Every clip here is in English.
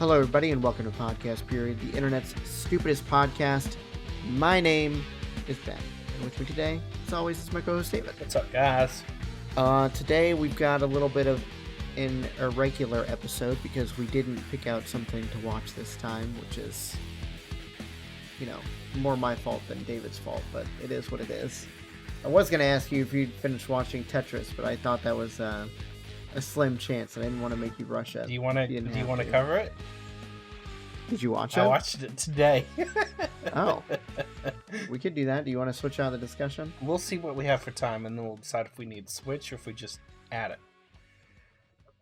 Hello, everybody, and welcome to Podcast Period, the internet's stupidest podcast. My name is Ben, and with me today, as always, is my co-host David. What's up, guys? Today we've got a little bit of an irregular episode because we didn't pick out something to watch this time, which is, more my fault than David's fault, but it is what it is. I was going to ask you if you'd finished watching Tetris, but I thought that was a slim chance. I didn't want to make you rush it. Do you want to cover it? Did you watch it? I watched it today. Oh, we could do that. Do you want to switch out the discussion? We'll see what we have for time, and then we'll decide if we need to switch or if we just add it.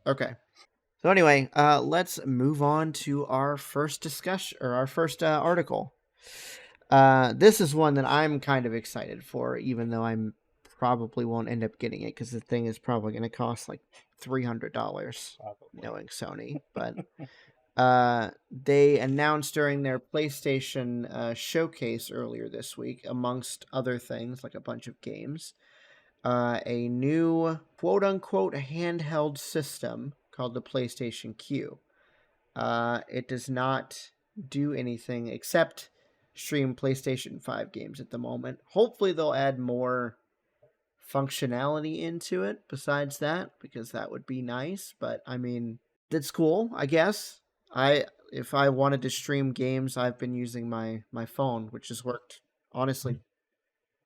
Okay. So anyway, let's move on to our first discussion, or our first article. This is one that I'm kind of excited for, even though I'm probably won't end up getting it because the thing is probably going to cost like $300, knowing Sony. But they announced during their PlayStation showcase earlier this week, amongst other things, like a bunch of games, a new quote-unquote handheld system called the PlayStation Q. It does not do anything except stream PlayStation 5 games at the moment. Hopefully they'll add more functionality into it besides that, because that would be nice. But I mean, it's cool, I guess. If I wanted to stream games, I've been using my phone, which has worked honestly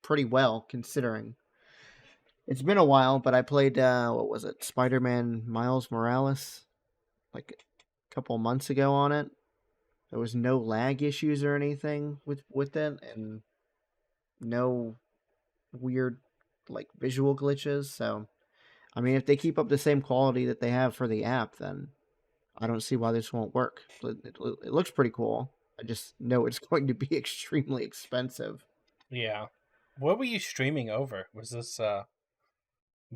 pretty well considering. It's been a while, but I played Spider-Man Miles Morales like a couple months ago on it. There was no lag issues or anything with it, and no weird like visual glitches. So, I mean, if they keep up the same quality that they have for the app, then I don't see why this won't work. It looks pretty cool. I just know it's going to be extremely expensive. Yeah. What were you streaming over? Was this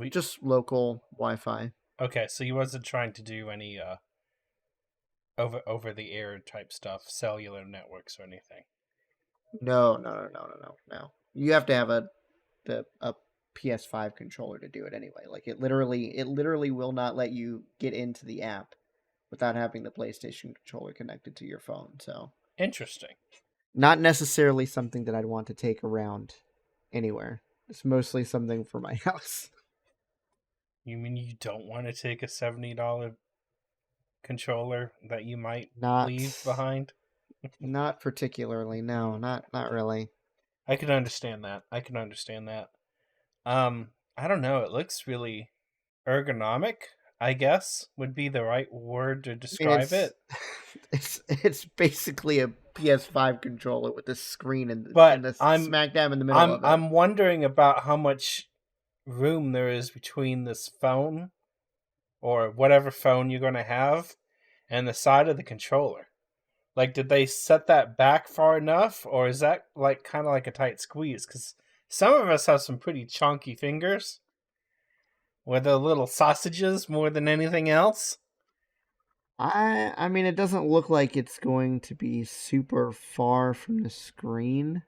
just local Wi-Fi? Okay, so you wasn't trying to do any over the air type stuff, cellular networks or anything. No. You have to have a PS5 controller to do it anyway. Like it literally will not let you get into the app without having the PlayStation controller connected to your phone. So interesting. Not necessarily something that I'd want to take around anywhere. It's mostly something for my house. You mean you don't want to take a $70 controller that you might leave behind? Not particularly. No, not really. I can understand that. I don't know. It looks really ergonomic, I guess, would be the right word to describe it. It's basically a PS5 controller with a screen and smack dab in the middle of it. I'm wondering about how much room there is between this phone or whatever phone you're going to have and the side of the controller. Like, did they set that back far enough, or is that like kind of like a tight squeeze? Because some of us have some pretty chunky fingers, with the little sausages more than anything else. I mean, it doesn't look like it's going to be super far from the screen,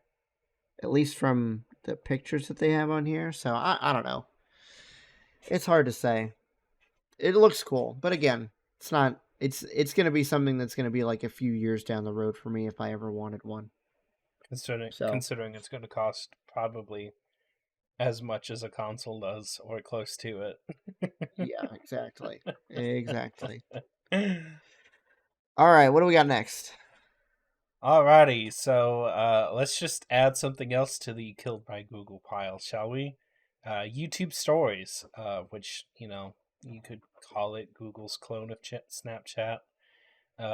at least from the pictures that they have on here. So I don't know. It's hard to say. It looks cool, but again, it's not. It's going to be something that's going to be like a few years down the road for me if I ever wanted one. Considering it's going to cost probably as much as a console does, or close to it. Yeah, exactly. All right, what do we got next? Alrighty, so let's just add something else to the killed by Google pile, shall we? YouTube Stories, which, you could call it Google's clone of Snapchat,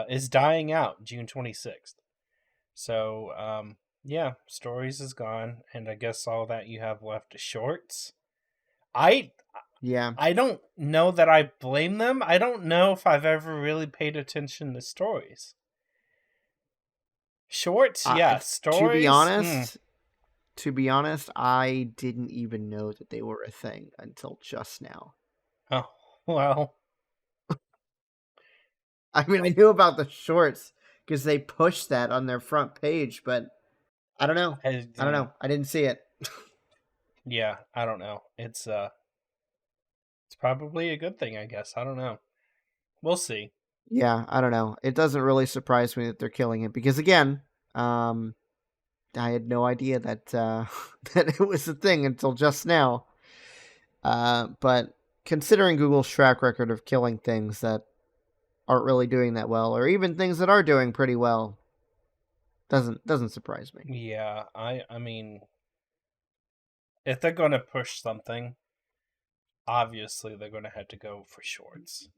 is dying out June 26th. So, Stories is gone, and I guess all that you have left is Shorts. I don't know that I blame them. I don't know if I've ever really paid attention to Stories. Shorts, yes. Stories. To be honest, I didn't even know that they were a thing until just now. Oh, well. I mean, I knew about the Shorts because they pushed that on their front page, but I don't know. I don't know. I didn't see it. Yeah, I don't know. It's probably a good thing, I guess. I don't know. We'll see. Yeah, I don't know. It doesn't really surprise me that they're killing it because again, um, I had no idea that that it was a thing until just now. But considering Google's track record of killing things that aren't really doing that well, or even things that are doing pretty well, doesn't surprise me. Yeah, I mean, if they're gonna push something, obviously they're gonna have to go for shorts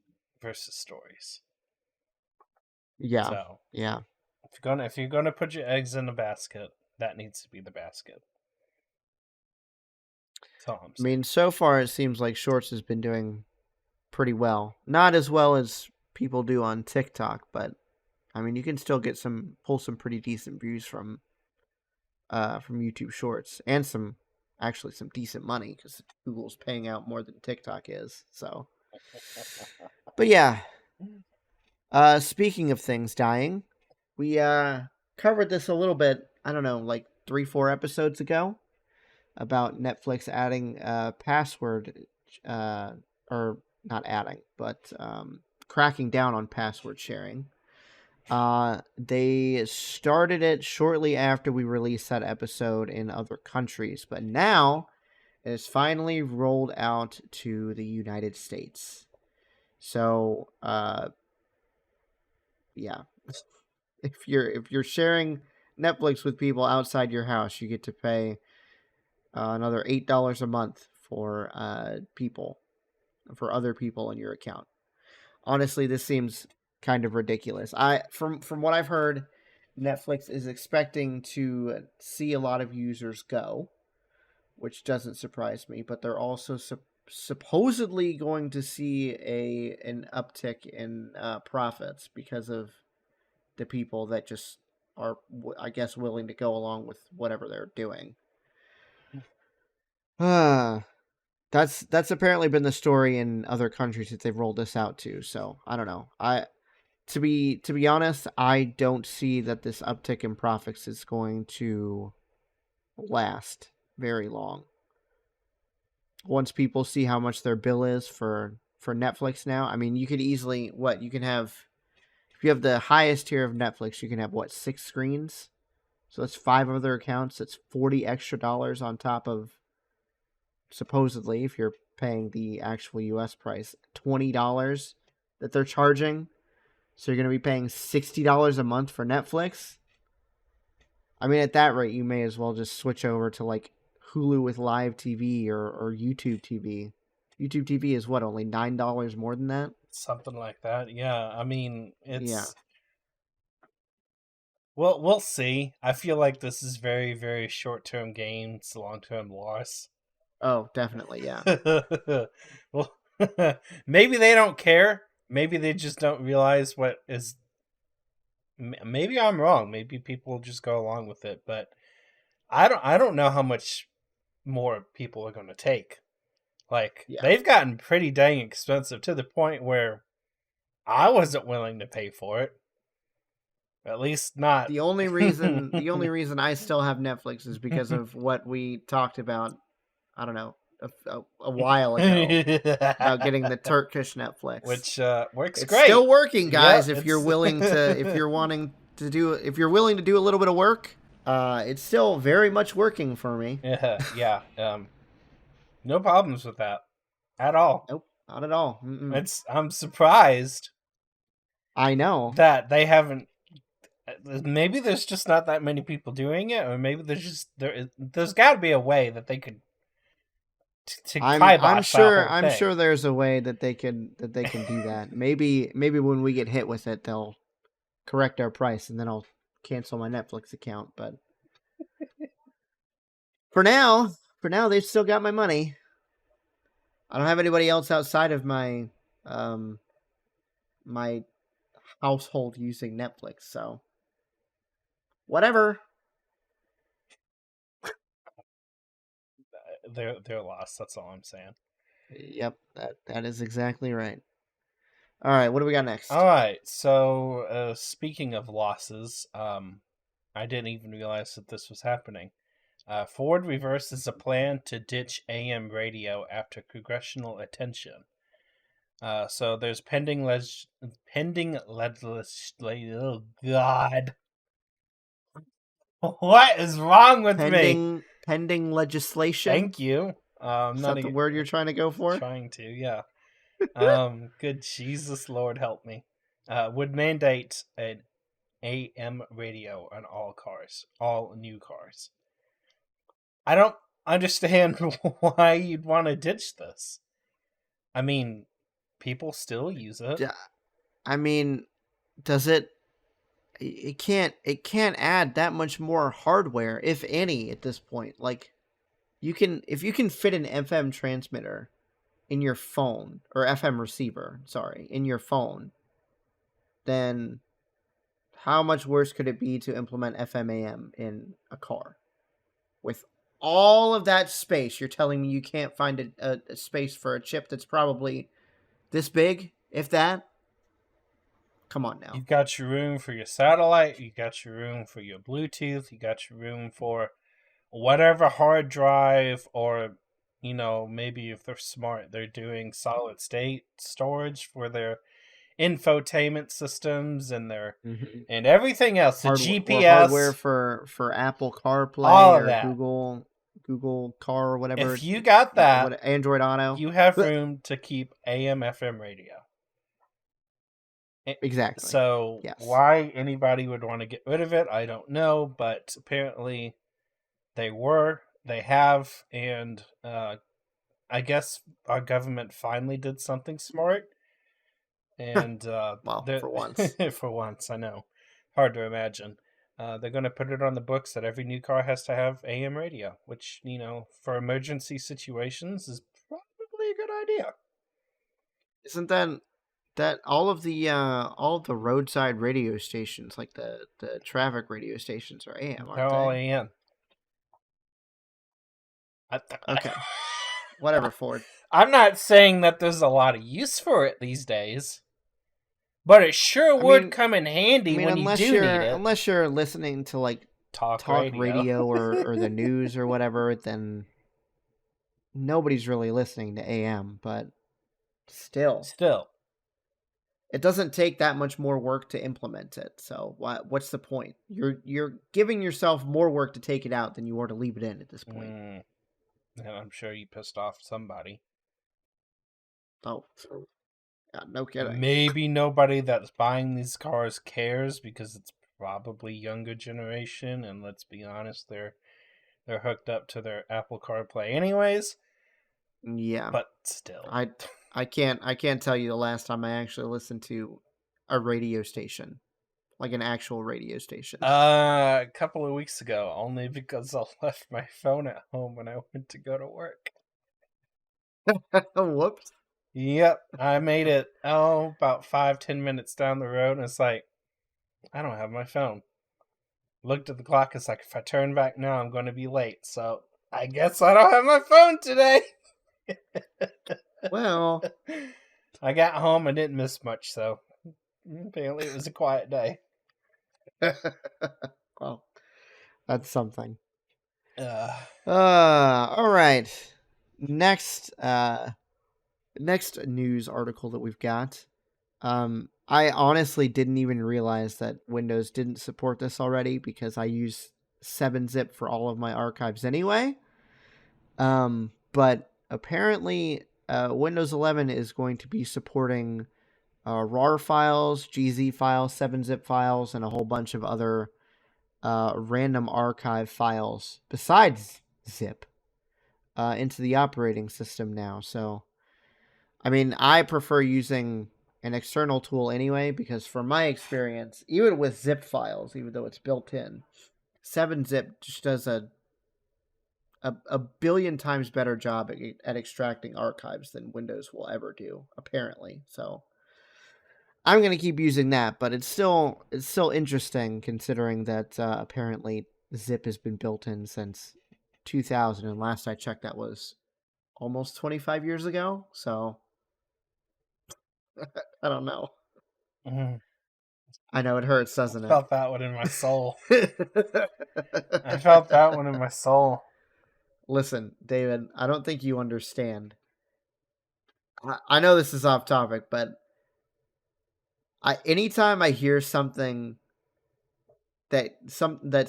versus stories. Yeah, So yeah. if you're gonna put your eggs in a basket, that needs to be the basket. That's all I'm I saying. mean, so far it seems like Shorts has been doing pretty well. Not as well as people do on TikTok, but I mean, you can still get pull some pretty decent views from YouTube Shorts and some decent money because Google's paying out more than TikTok is. So, but yeah. Speaking of things dying, we covered this a little bit. I don't know, like 3-4 episodes ago about Netflix adding password, uh, or not adding, but cracking down on password sharing. They started it shortly after we released that episode in other countries, but now it is finally rolled out to the United States. So, yeah, if you're sharing Netflix with people outside your house, you get to pay another $8 a month for other people in your account. Honestly, this seems kind of ridiculous. From what I've heard, Netflix is expecting to see a lot of users go, which doesn't surprise me. But they're also supposedly going to see an uptick in profits because of the people that just are, I guess, willing to go along with whatever they're doing. Uh, that's apparently been the story in other countries that they've rolled this out to. So I don't know. To be honest, I don't see that this uptick in profits is going to last very long. Once people see how much their bill is for Netflix now, I mean, you could easily what you can have if you have the highest tier of Netflix, you can have what 6 screens. So that's 5 other accounts. That's $40 extra on top of supposedly, if you're paying the actual US price, $20 that they're charging. So you're going to be paying $60 a month for Netflix. I mean, at that rate, you may as well just switch over to like Hulu with live TV or YouTube TV. YouTube TV is what, only $9 more than that? Something like that. Yeah, I mean, Yeah. it's well, we'll see. I feel like this is very, very short-term gain. It's long-term loss. Oh, definitely. Yeah. Well, maybe they don't care. Maybe they just don't realize what is. Maybe I'm wrong. Maybe people just go along with it, but I don't know how much more people are going to take. Like Yeah. they've gotten pretty dang expensive to the point where I wasn't willing to pay for it. At least not. The only reason I still have Netflix is because of what we talked about. I don't know, a while ago about getting the Turkish Netflix. Which works It's great. still working, Yep, guys. If you're it's willing to, if you're willing to do a little bit of work, it's still very much working for me. yeah. No problems with that at all. Nope, not at all. Mm-mm. I'm surprised I know. that they haven't. Maybe there's just not that many people doing it, or maybe there's got to be a way that they could to I'm kibosh that sure whole I'm thing. sure there's a way that they can do that. Maybe when we get hit with it, they'll correct our price, and then I'll cancel my Netflix account. But for now, they've still got my money. I don't have anybody else outside of um my household using Netflix, so whatever. They're lost. That's all I'm saying. Yep, that is exactly right. All right, what do we got All next? right. So speaking of losses, I didn't even realize that this was happening. Ford reverses a plan to ditch AM radio after congressional attention. So there's pending legislation. Oh God, what is wrong with me? Pending legislation. Thank you. Is Not that the word you're trying to go for? trying to, yeah. Good Jesus, Lord help me. Would mandate an AM radio on all cars, all new cars. I don't understand why you'd want to ditch this. I mean, people still use it. I mean, does it? It can't add that much more hardware, if any, at this point. Like, if you can fit an FM transmitter in your phone, or FM receiver, sorry, in your phone, then how much worse could it be to implement FM AM in a car? With all of that space, you're telling me you can't find a space for a chip that's probably this big, if that? Come on now. You've got your room for your satellite, you got your room for your Bluetooth, you got your room for whatever hard drive, or maybe if they're smart, they're doing solid state storage for their infotainment systems and their Mm-hmm. and everything else, the Hardware GPS, for Apple all CarPlay of or that. Google Car or whatever. If you got that, What Android Auto? you have room to keep AM FM radio. Exactly. So Yes. why anybody would want to get rid of it, I don't know, but apparently they have, and I guess our government finally did something smart, and Well, for once. for once, I know, hard to imagine. They're going to put it on the books that every new car has to have AM radio, which for emergency situations is probably a good idea. Isn't that all of the roadside radio stations, like the traffic radio stations, are AM, They're aren't all they? AM. Okay. Whatever, Ford. I'm not saying that there's a lot of use for it these days, but it sure would come in handy when you do need it. Unless you're listening to like Talk radio or the news or whatever, then nobody's really listening to AM. But still, it doesn't take that much more work to implement it. So what's the point? You're giving yourself more work to take it out than you are to leave it in at this point. And I'm sure you pissed off somebody. Oh, yeah, no kidding. Maybe nobody that's buying these cars cares, because it's probably younger generation, and let's be honest, they're hooked up to their Apple CarPlay anyways. Yeah, but still, I can't tell you the last time I actually listened to a radio station, like an actual radio station. A couple of weeks ago, only because I left my phone at home when I went to go to work. Whoops. Yep, I made it about 5-10 minutes down the road, and it's like, I don't have my phone. Looked at the clock, it's like, if I turn back now, I'm going to be late, so I guess I don't have my phone today. Well, I got home and didn't miss much, so apparently it was a quiet day. Well, that's something. All right. Next news article that we've got. I honestly didn't even realize that Windows didn't support this already, because I use 7-zip for all of my archives anyway. But apparently Windows 11 is going to be supporting RAR files, GZ files, 7-zip files, and a whole bunch of other random archive files besides zip into the operating system now. So, I mean, I prefer using an external tool anyway, because from my experience, even with zip files, even though it's built in, 7-zip just does a billion times better job at extracting archives than Windows will ever do, apparently. So I'm going to keep using that, but it's still interesting considering that apparently zip has been built in since 2000, and last I checked that was almost 25 years ago. So I don't know. Mm-hmm. I know it hurts, doesn't it? I felt that one in my soul. I felt that one in my soul. Listen, David, I don't think you understand. I know this is off topic, but anytime I hear something that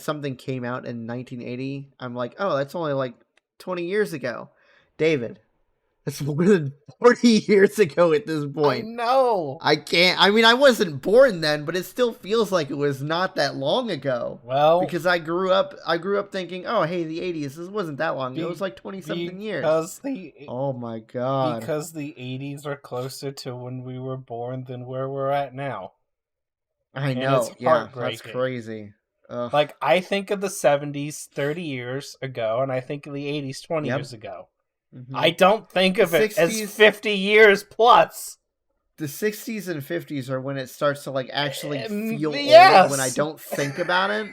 something came out in 1980, I'm like, oh, that's only like 20 years ago. David, that's more than 40 years ago at this I point. know. I can't. I mean, I wasn't born then, but it still feels like it was not that long ago. Well, Because I grew up. I grew up thinking, oh, hey, the 80s. This wasn't that long. It was be, like 20 something years. because the Oh my god. because the 80s are closer to when we were born than where we're at now. I And it's know. Yeah, that's heartbreaking. crazy. Ugh. Like, I think of the 70s 30 years ago, and I think of the 80s 20 Yep. years ago. Mm-hmm. I don't think The of it as 60s. 50 years plus. The 60s and 50s are when it starts to like actually feel old when I Yes. don't think about it.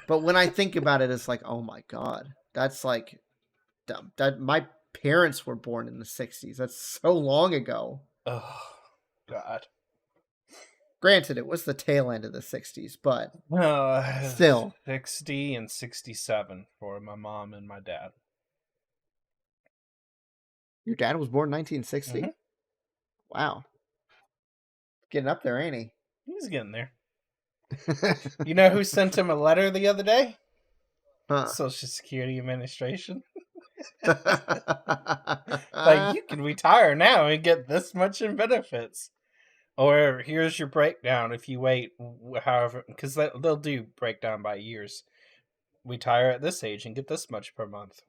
But when I think about it, it's like, oh my god, that's like that. My parents were born in the 60s. That's so long ago. Oh, God. Granted, it was the tail end of the 60s, but Uh, still. 60 and 67 for my mom and my dad. Your dad was born in 1960? Mm-hmm. Wow. Getting up there, ain't He's getting there. he? You know who sent him a letter the other day? Huh. Social Security Administration. Like, you can retire now and get this much in benefits. Or here's your breakdown if you wait, however, because they'll do breakdown by years. Retire at this age and get this much per month,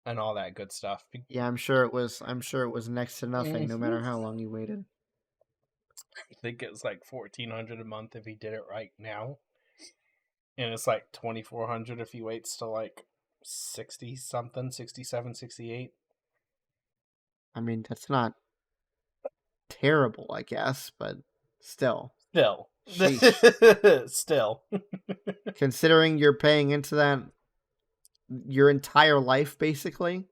and all that good stuff. Yeah, I'm sure it was. I'm sure it was next to nothing, no matter Mhm. how long you waited. I think it's like $1,400 a month if he did it right now, and it's like $2,400 if he waits till like 60 something, 67, 68. I mean, that's not terrible, I guess, but still. Still, Sheesh. still. Considering you're paying into that your entire life, basically,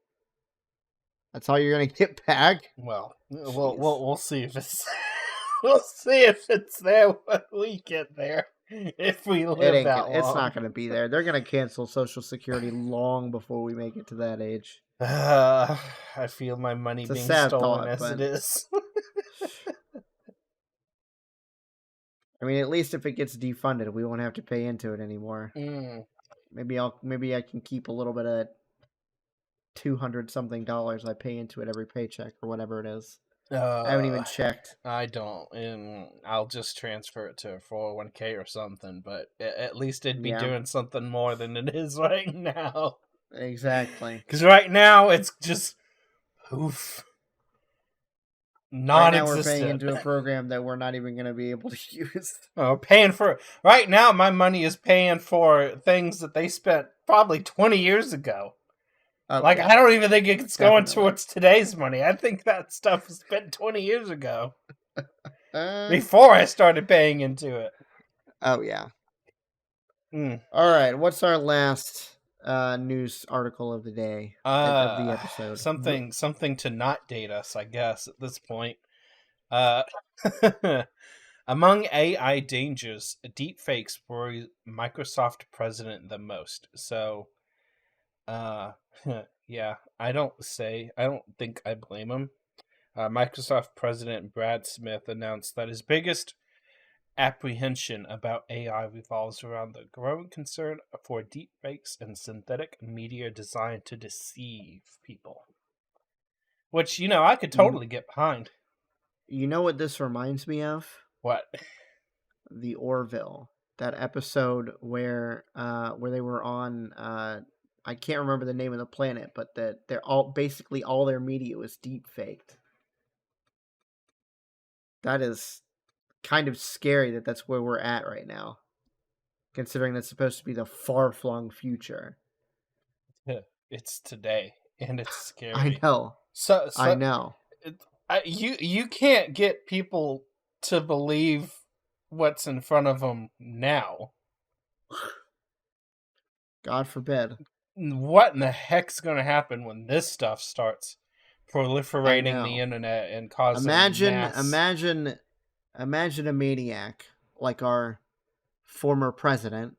that's all you're gonna get back. Well, Jeez. we'll see if it's we'll see if it's there when we get there. If we live that long, It's not gonna be there. They're gonna cancel Social Security long before we make it to that age. I feel my money It's a being sad stolen thought, as but it is. I mean, at least if it gets defunded, we won't have to pay into it anymore. Mm. Maybe I can keep a little bit of $200 something I pay into it every paycheck or whatever it is. I haven't even checked. I don't, and I'll just transfer it to a 401k or something. But at least it'd be doing something more than it is right now. Exactly. Because right now it's just poof. Right now we're paying into a program that we're not even going to be able to use. Oh, paying for right now, my money is paying for things that they spent probably 20 years ago. Like, yeah. I don't even think it's going towards today's money. I think that stuff was spent 20 years ago. Before I started paying into it. Oh, yeah. Mm. All right. What's our last news article of the day? Of the episode? Something to not date us, I guess, at this point. Among AI dangers, deepfakes worry Microsoft president the most. So, yeah, I don't think I blame him. Microsoft President Brad Smith announced that his biggest apprehension about AI revolves around the growing concern for deepfakes and synthetic media designed to deceive people. Which, I could totally get behind. You know what this reminds me of? What? The Orville. That episode where they were on I can't remember the name of the planet, but that they're all their media was deep faked. That is kind of scary that's where we're at right now, considering that's supposed to be the far-flung future. It's today, and it's scary. I know. I know. You can't get people to believe what's in front of them now. God forbid. What in the heck's going to happen when this stuff starts proliferating the internet and causing Imagine a maniac like our former president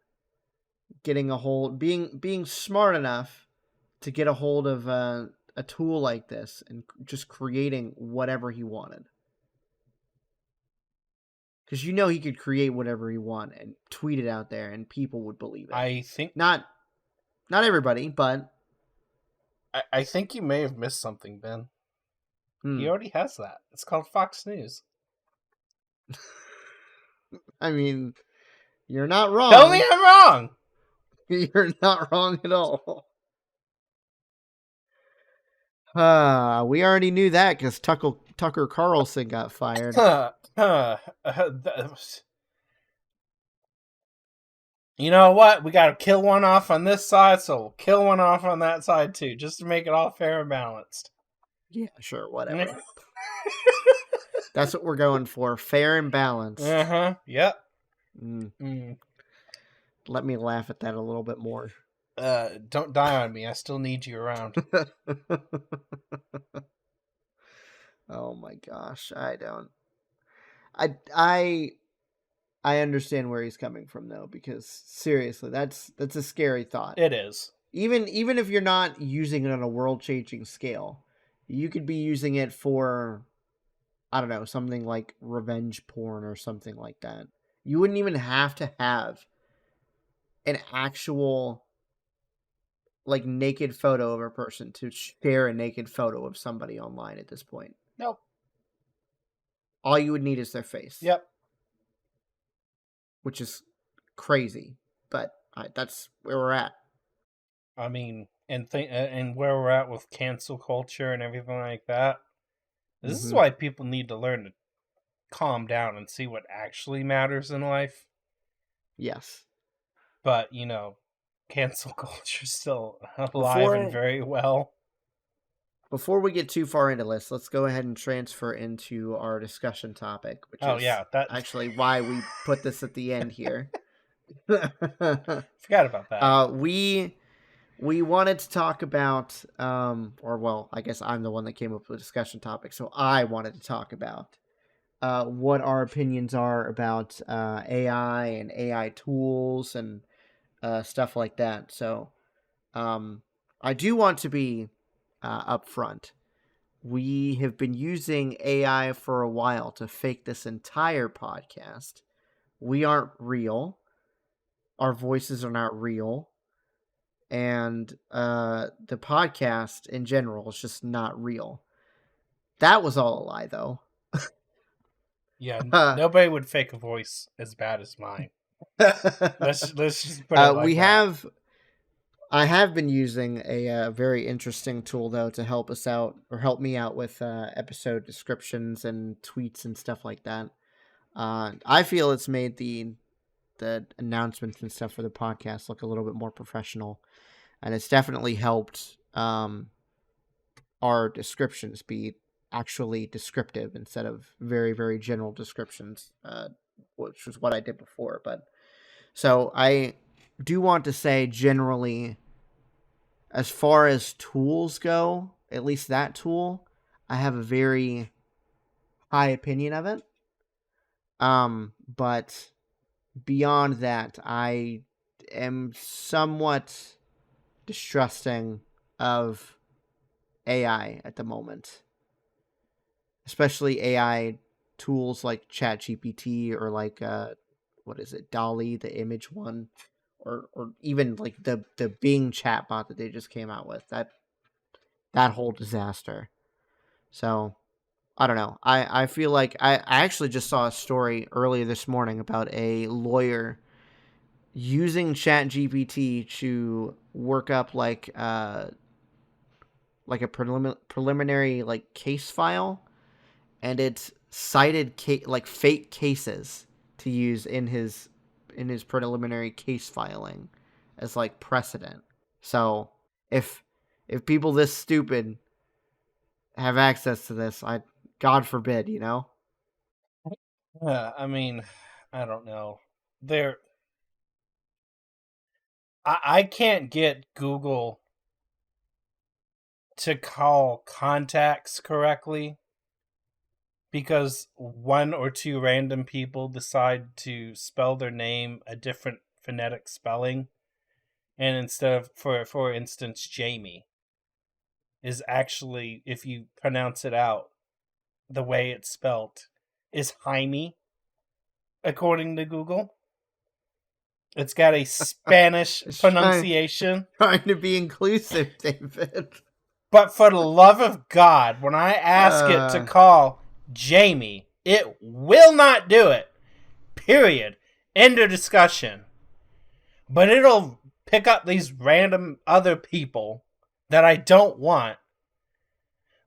getting a hold, being smart enough to get a hold of a tool like this and just creating whatever he wanted. Because he could create whatever he wanted and tweet it out there, and people would believe it. I think Not everybody, but I think you may have missed something, Ben. He hmm. already has that. It's called Fox News. I mean, you're not wrong. Tell me I'm wrong. You're not wrong at all. We already knew that because Tucker Carlson got fired. You know what? We got to kill one off on this side, so we'll kill one off on that side too, just to make it all fair and balanced. Yeah, sure, whatever. That's what we're going for. Fair and balanced. Yep. Let me laugh at that a little bit more. Don't die on me. I still need you around. Oh my gosh, I don't. I understand where he's coming from though, because seriously, that's a scary thought. It is. Even if you're not using it on a world-changing scale, you could be using it for, I don't know, something like revenge porn or something like that. You wouldn't even have to have an actual like naked photo of a person to share a naked photo of somebody online at this point. Nope. All you would need is their face. Yep. Which is crazy, but that's where we're at. I mean, and where we're at with cancel culture and everything like that. This is why people need to learn to calm down and see what actually matters in life. Yes. But, cancel culture is still alive and very well. Before we get too far into this, let's go ahead and transfer into our discussion topic, which is actually why we put this at the end here. Forgot about that. We wanted to talk about, I guess I'm the one that came up with the discussion topic, so I wanted to talk about what our opinions are about AI and AI tools and stuff like that. So I do want to be upfront. We have been using AI for a while to fake this entire podcast. We aren't real. Our voices are not real. And the podcast in general is just not real. That was all a lie, though. Yeah, nobody would fake a voice as bad as mine. Let's just put it like that. I have been using a very interesting tool though to help us out or help me out with episode descriptions and tweets and stuff like that. I feel it's made the announcements and stuff for the podcast look a little bit more professional, and it's definitely helped our descriptions be actually descriptive instead of very, very general descriptions, which was what I did before. But so I do want to say generally, as far as tools go, at least that tool, I have a very high opinion of it. But beyond that, I am somewhat distrusting of AI at the moment, especially AI tools like ChatGPT or like what is it, Dolly, the image one, or even like the Bing chatbot that they just came out with. That whole disaster. So I don't know. I feel like I actually just saw a story earlier this morning about a lawyer using ChatGPT to work up like a preliminary like case file, and it's cited like fake cases to use in his preliminary case filing as like precedent. So if people this stupid have access to this, God forbid, I mean, I don't know. I can't get Google to call contacts correctly because one or two random people decide to spell their name a different phonetic spelling, and instead of for instance Jamie, is actually, if you pronounce it out the way it's spelt, is Jaime, according to Google. It's got a Spanish It's pronunciation. trying to be inclusive, David. But for the love of God, when I ask it to call Jamie, it will not do it. Period. End of discussion. But it'll pick up these random other people that I don't want.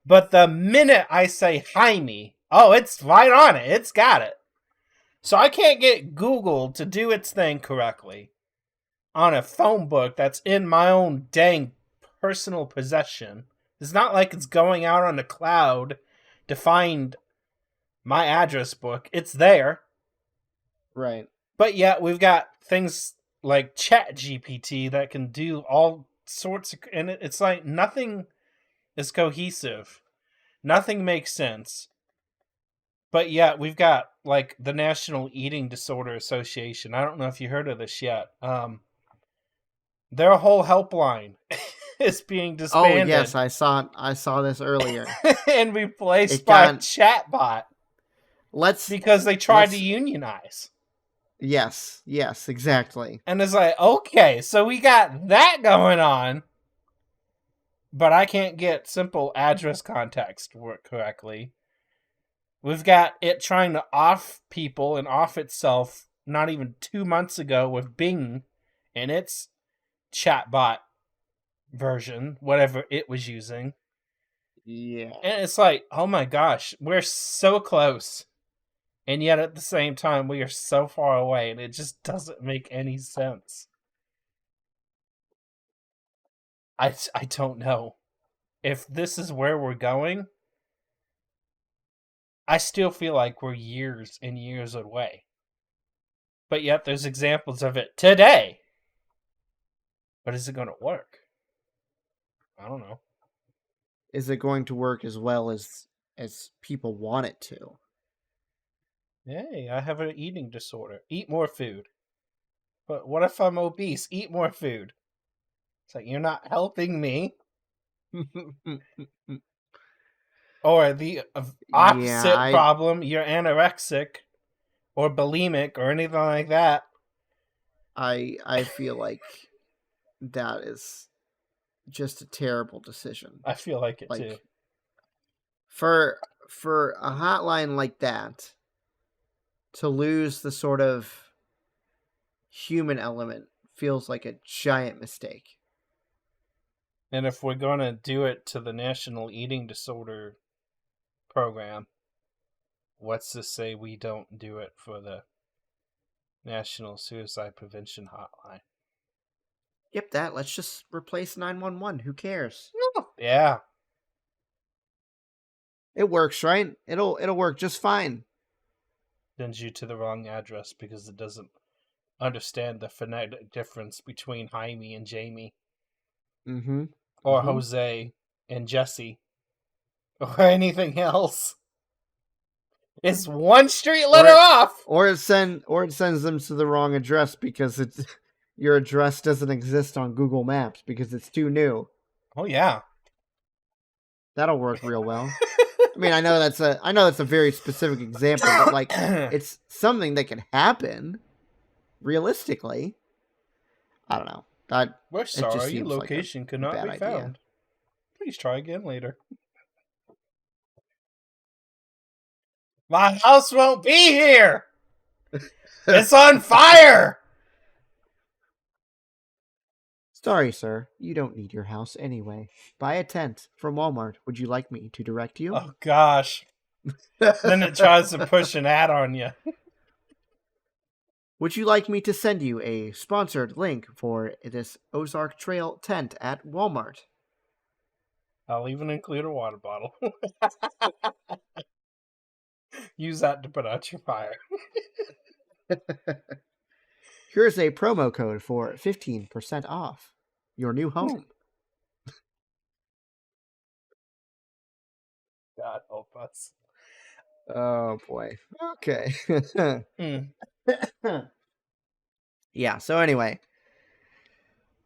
But the minute I say Jaime, oh, it's right on it. It's got it. So I can't get Google to do its thing correctly on a phone book that's in my own dang personal possession. It's not like it's going out on the cloud to find my address book. It's there. Right. But yet we've got things like ChatGPT that can do all sorts of... And it's like nothing is cohesive. Nothing makes sense. But yet we've got like the National Eating Disorder Association. I don't know if you heard of this yet. Their whole helpline is being disbanded. Oh yes, I saw this earlier. And replaced by a chatbot. Because they tried to unionize. Yes, exactly. And it's like, okay, so we got that going on, but I can't get simple address context to work correctly. We've got it trying to off people and off itself not even 2 months ago with Bing and its chatbot version, whatever it was using. Yeah. And it's like, oh my gosh, we're so close. And yet at the same time, we are so far away, and it just doesn't make any sense. I don't know. If this is where we're going, I still feel like we're years and years away. But yet there's examples of it today. But is it going to work? I don't know. Is it going to work as well as people want it to? Hey, I have an eating disorder. Eat more food. But what if I'm obese? Eat more food. It's like, you're not helping me. Or the opposite problem, you're anorexic or bulimic or anything like that. I feel like that is just a terrible decision. I feel like it too. For a hotline like that to lose the sort of human element feels like a giant mistake. And if we're going to do it to the National Eating Disorder program, what's to say we don't do it for the National Suicide Prevention Hotline? Yep, that. Let's just replace 911. Who cares? Yeah. It works, right? It'll work just fine. Sends you to the wrong address because it doesn't understand the phonetic difference between Jaime and Jamie. Mm-hmm. Or Jose and Jesse. Or anything else. It's one street letter off. Or it sends them to the wrong address because your address doesn't exist on Google Maps because it's too new. Oh yeah. That'll work real well. I mean, I know that's a very specific example, but like it's something that can happen realistically. I don't know. We're sorry, your location could not be found. Please try again later. My house won't be here! It's on fire! Sorry, sir. You don't need your house anyway. Buy a tent from Walmart. Would you like me to direct you? Oh, gosh. Then it tries to push an ad on you. Would you like me to send you a sponsored link for this Ozark Trail tent at Walmart? I'll even include a water bottle. Use that to put out your fire. Here's a promo code for 15% off your new home. God help us. Oh, boy. Okay. Yeah, so anyway.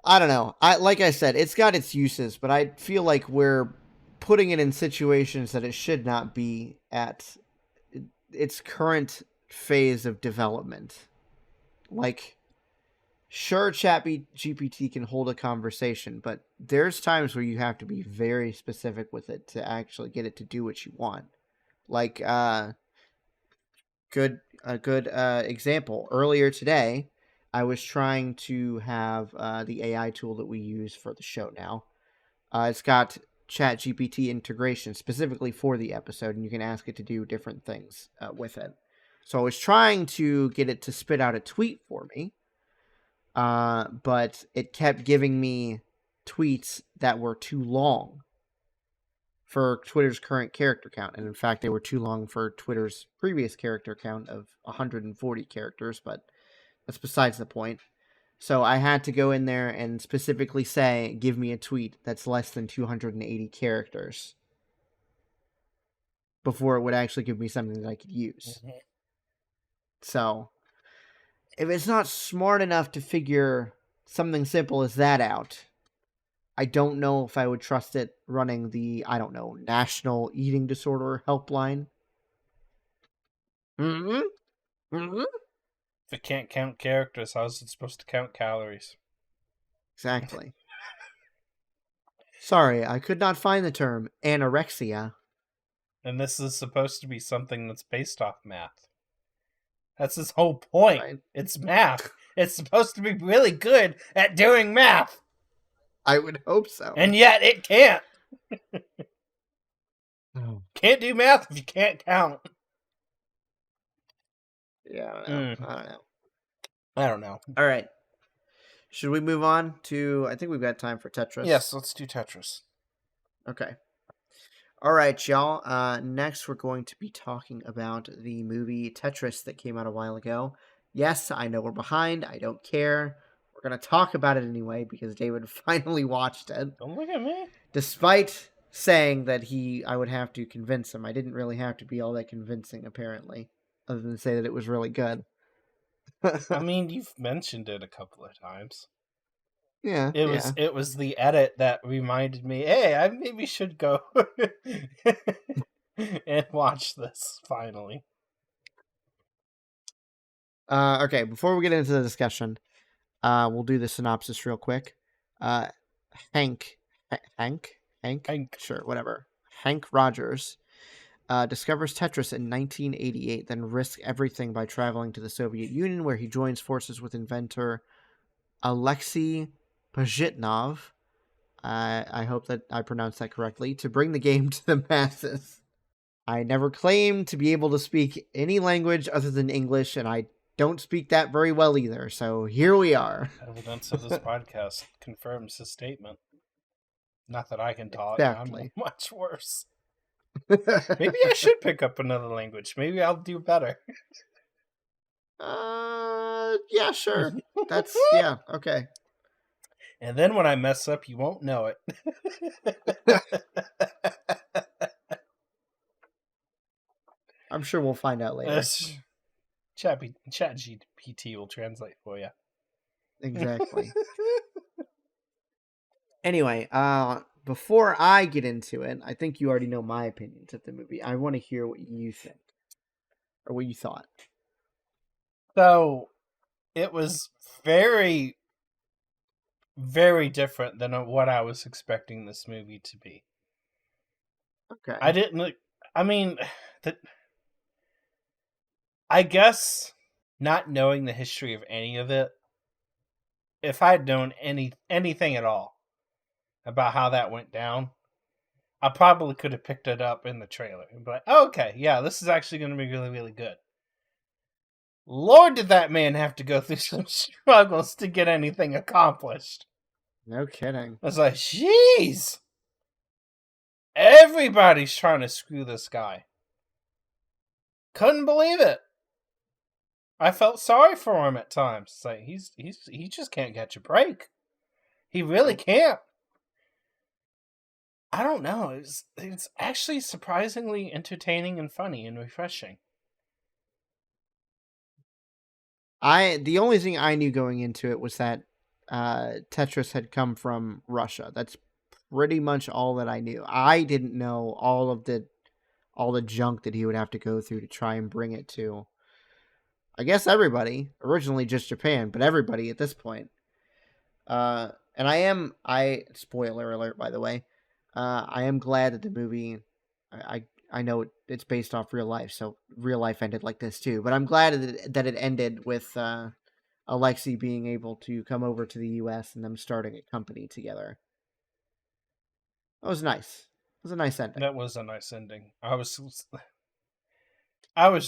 I don't know. Like I said, it's got its uses, but I feel like we're putting it in situations that it should not be at its current phase of development. Like, sure, GPT can hold a conversation, but there's times where you have to be very specific with it to actually get it to do what you want. Like, a good example. Earlier today, I was trying to have the AI tool that we use for the show now. It's got Chat GPT integration specifically for the episode, and you can ask it to do different things with it. So I was trying to get it to spit out a tweet for me, but it kept giving me tweets that were too long for Twitter's current character count. And in fact, they were too long for Twitter's previous character count of 140 characters, but that's besides the point. So I had to go in there and specifically say, give me a tweet that's less than 280 characters before it would actually give me something that I could use. Mhm. So if it's not smart enough to figure something simple as that out, I don't know if I would trust it running the, I don't know, National Eating Disorder Helpline. Mm-hmm. Mm-hmm. If it can't count characters, how's it supposed to count calories? Exactly. Sorry, I could not find the term anorexia. And this is supposed to be something that's based off math. That's his whole point. Right? It's math. It's supposed to be really good at doing math. I would hope so. And yet it can't. Oh. Can't do math if you can't count. Yeah, I don't know. I don't know. I don't know. All right. Should we move on to, I think we've got time for Tetris. Yes, let's do Tetris. Okay. All right, y'all. Next, we're going to be talking about the movie Tetris that came out a while ago. Yes, I know we're behind. I don't care. We're going to talk about it anyway because David finally watched it. Don't look at me. Despite saying that I would have to convince him. I didn't really have to be all that convincing, apparently, other than say that it was really good. I mean, you've mentioned it a couple of times. Yeah, It was the edit that reminded me, hey, I maybe should go and watch this finally. Okay, before we get into the discussion, we'll do the synopsis real quick. Hank, sure, whatever. Hank Rogers discovers Tetris in 1988, then risks everything by traveling to the Soviet Union, where he joins forces with inventor Alexi Pajitnov. I hope that I pronounced that correctly, to bring the game to the masses. I never claimed to be able to speak any language other than English, and I don't speak that very well either, so here we are. Evidence of this podcast confirms his statement. Not that I can talk. Exactly. I'm much worse. Maybe I should pick up another language. Maybe I'll do better. Yeah, sure. Yeah, okay. And then when I mess up, you won't know it. I'm sure we'll find out later. Chat GPT will translate for you. Exactly. Anyway, before I get into it, I think you already know my opinions of the movie. I want to hear what you think. Or what you thought. So, it was very, very different than what I was expecting this movie to be. Okay. I guess not knowing the history of any of it, if I'd known anything at all about how that went down, I probably could have picked it up in the trailer and be like, oh, okay, yeah, this is actually going to be really, really good. Lord, did that man have to go through some struggles to get anything accomplished. No kidding. I was like, jeez. Everybody's trying to screw this guy. Couldn't believe it. I felt sorry for him at times. It's like he just can't catch a break. He really can't. I don't know. It's actually surprisingly entertaining and funny and refreshing. The only thing I knew going into it was that Tetris had come from Russia. That's pretty much all that I knew. I didn't know all the junk that he would have to go through to try and bring it to, I guess, everybody. Originally just Japan, but everybody at this point. And I spoiler alert, by the way. I am glad that the movie, I know it's based off real life, so real life ended like this too. But I'm glad that it ended with Alexi being able to come over to the U.S. and them starting a company together. That was nice. It was a nice ending. That was a nice ending. I was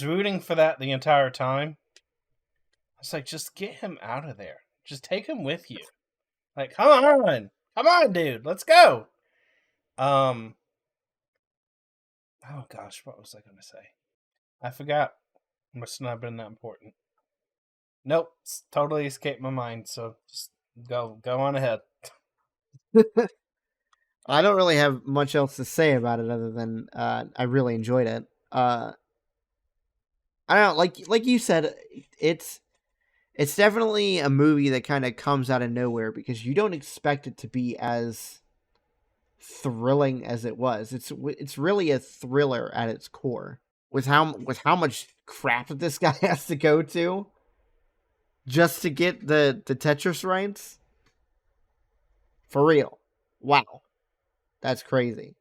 rooting for that the entire time. I was like, just get him out of there. Just take him with you. Like, come on, dude, let's go. Oh gosh, what was I going to say? I forgot. Must not have been that important. Nope, it's totally escaped my mind. So just go on ahead. I don't really have much else to say about it other than I really enjoyed it. I don't know, like you said, it's definitely a movie that kind of comes out of nowhere because you don't expect it to be as thrilling as it was. It's really a thriller at its core. With how much crap this guy has to go to just to get the Tetris rights. For real. Wow. That's crazy.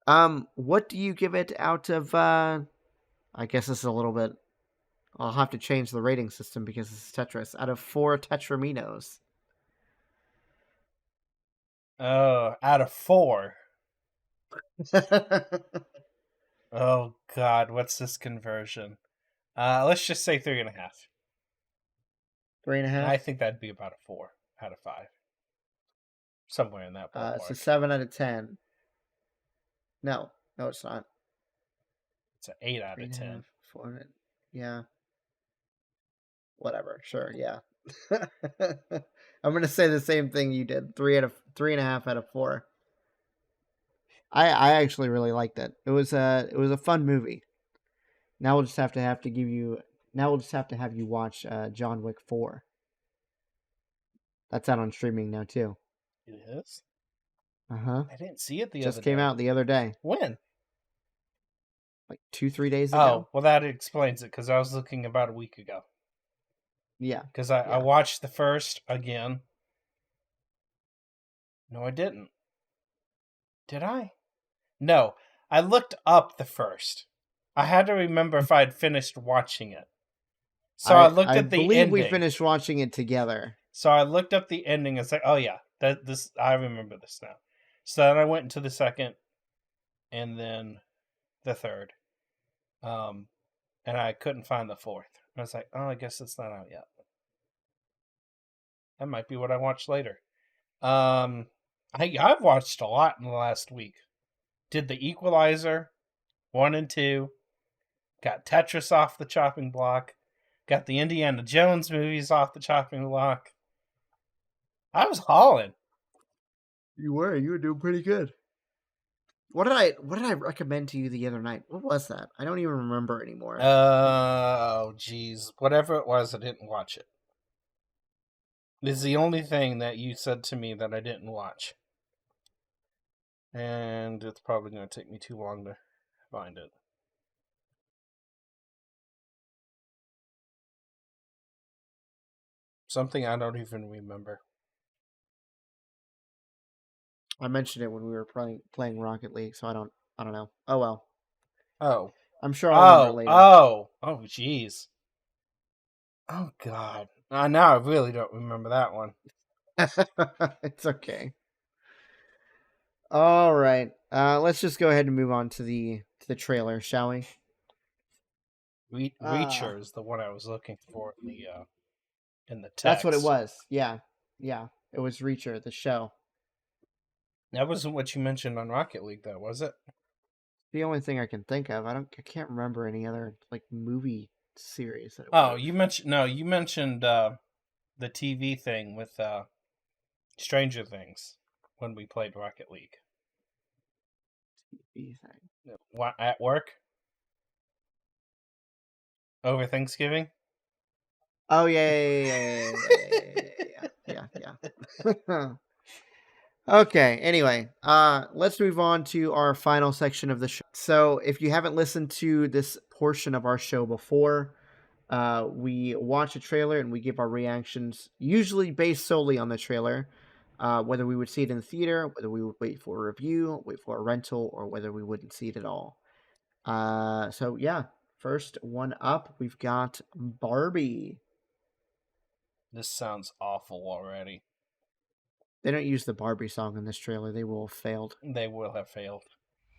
What do you give it out of I guess this is a little bit, I'll have to change the rating system because this is Tetris. Out of 4 Tetraminos. Out of 4. Oh God, what's this conversion? Let's just say 3.5. 3.5. I think that'd be about a 4 out of 5, somewhere in that ballpark. It's a 7 out of 10. No, it's not. It's an 8 out of 10. 4. Yeah. Whatever. Sure. Yeah. I'm gonna say the same thing you did. 3.5 out of 4. I actually really liked it. It was a fun movie. Now we'll just have to give you. Now we'll just have to have you watch John Wick 4. That's out on streaming now too. It is? Uh-huh. I didn't see it the Just other came day. out the other day. When? Like 2-3 days ago. Oh, well, that explains it, because I was looking about a week ago. Yeah. Because I watched the first again. No, I didn't. Did I? No, I looked up the first. I had to remember if I had finished watching it. So I looked at the believe ending. we finished watching it together. So I looked up the ending and said, "Oh yeah, this I remember this now." So then I went into the second, and then the third, and I couldn't find the fourth. I was like, "Oh, I guess it's not out yet." That might be what I watch later. I've watched a lot in the last week. Did the Equalizer 1 and 2. Got Tetris off the chopping block. Got the Indiana Jones movies off the chopping block. I was hauling. You were doing pretty good. What did I recommend to you the other night? What was that? I don't even remember anymore. Oh, jeez. Whatever it was, I didn't watch it. This is the only thing that you said to me that I didn't watch. And it's probably going to take me too long to find it. Something I don't even remember. I mentioned it when we were playing Rocket League, so I don't know. Oh well. Oh. I'm sure I'll remember later. Oh, jeez. Oh, God. Now I really don't remember that one. It's okay. All right. Let's just go ahead and move on to the trailer, shall we? Reacher is the one I was looking for in the text. That's what it was. Yeah. It was Reacher, the show. That wasn't what you mentioned on Rocket League, though, was it? The only thing I can think of. I can't remember any other like movie series that it Oh, was. you mentioned the TV thing with Stranger Things when we played Rocket League. TV thing. What, at work? Over Thanksgiving? Oh yeah. Okay, anyway, let's move on to our final section of the show. So, if you haven't listened to this portion of our show before, we watch a trailer and we give our reactions, usually based solely on the trailer, whether we would see it in the theater, whether we would wait for a review, wait for a rental, or whether we wouldn't see it at all. So yeah, first one up, we've got Barbie. This sounds awful already. They don't use the Barbie song in this trailer. They will have failed. They will have failed.